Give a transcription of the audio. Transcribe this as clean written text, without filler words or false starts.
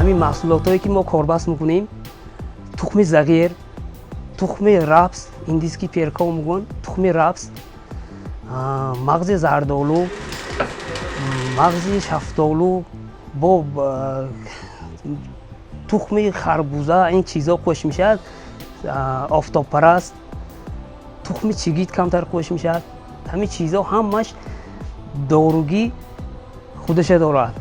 همین محصولاتایی که ما کاربست میکنیم، تخم زغیر، تخم رپس، ایندیسکی پیرکا میگن، تخم رپس، مغز زردآلو، مغز شفتالو با تخم خربوزه، این چیزا خوش میشه. آفتاب پرست، تخم چیگیت کمتر خوش میشه. همین چیزا همش داروگی خودش دارد.